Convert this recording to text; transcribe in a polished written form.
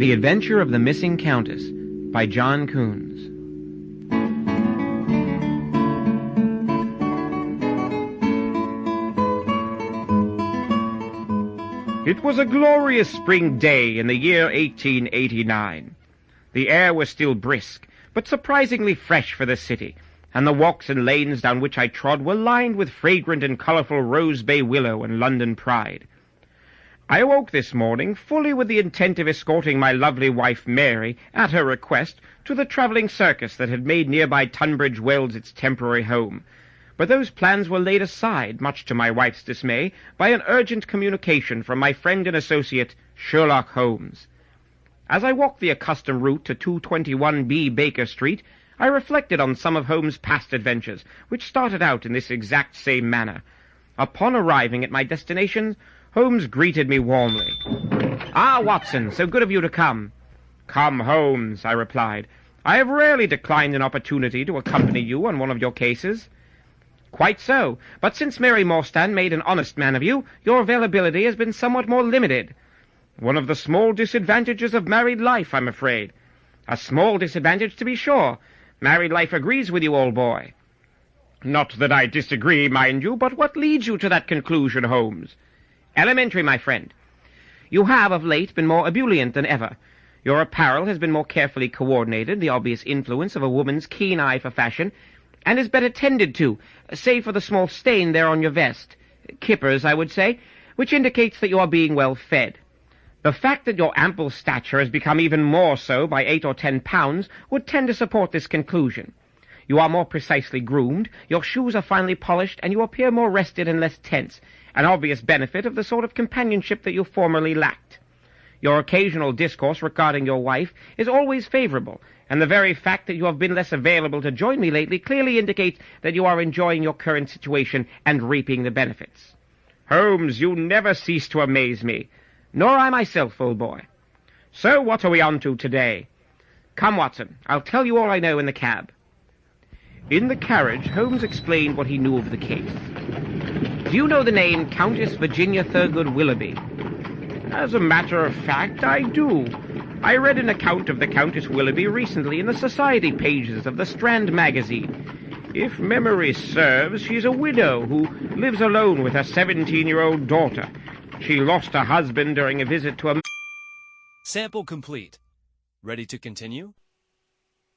The Adventure of the Missing Countess by John Koons. It was a glorious spring day in the year 1889. The air was still brisk, but surprisingly fresh for the city, and the walks and lanes down which I trod were lined with fragrant and colourful rose bay willow and London pride. I awoke this morning fully with the intent of escorting my lovely wife Mary, at her request, to the travelling circus that had made nearby Tunbridge Wells its temporary home. But those plans were laid aside, much to my wife's dismay, by an urgent communication from my friend and associate, Sherlock Holmes. As I walked the accustomed route to 221B Baker Street, I reflected on some of Holmes' past adventures, which started out in this exact same manner. Upon arriving at my destination, Holmes greeted me warmly. "Ah, Watson, so good of you to come." "Come, Holmes," I replied. "I have rarely declined an opportunity to accompany you on one of your cases." "Quite so, but since Mary Morstan made an honest man of you, your availability has been somewhat more limited." "One of the small disadvantages of married life, I'm afraid." "A small disadvantage, to be sure. Married life agrees with you, old boy." "Not that I disagree, mind you, but what leads you to that conclusion, Holmes?" "Elementary, my friend. You have, of late, been more ebullient than ever. Your apparel has been more carefully coordinated, the obvious influence of a woman's keen eye for fashion, and is better tended to, save for the small stain there on your vest. Kippers, I would say, which indicates that you are being well fed. The fact that your ample stature has become even more so by 8 or 10 pounds would tend to support this conclusion. You are more precisely groomed, your shoes are finely polished, and you appear more rested and less tense, an obvious benefit of the sort of companionship that you formerly lacked. Your occasional discourse regarding your wife is always favorable, and the very fact that you have been less available to join me lately clearly indicates that you are enjoying your current situation and reaping the benefits." "Holmes, you never cease to amaze me." "Nor I myself, old boy." "So what are we on to today?" "Come, Watson, I'll tell you all I know in the cab." In the carriage, Holmes explained what he knew of the case. "Do you know the name Countess Virginia Thurgood Willoughby?" "As a matter of fact, I do. I read an account of the Countess Willoughby recently in the society pages of the Strand magazine. If memory serves, she's a widow who lives alone with her 17-year-old daughter. She lost her husband during a visit to a..." Sample complete. Ready to continue?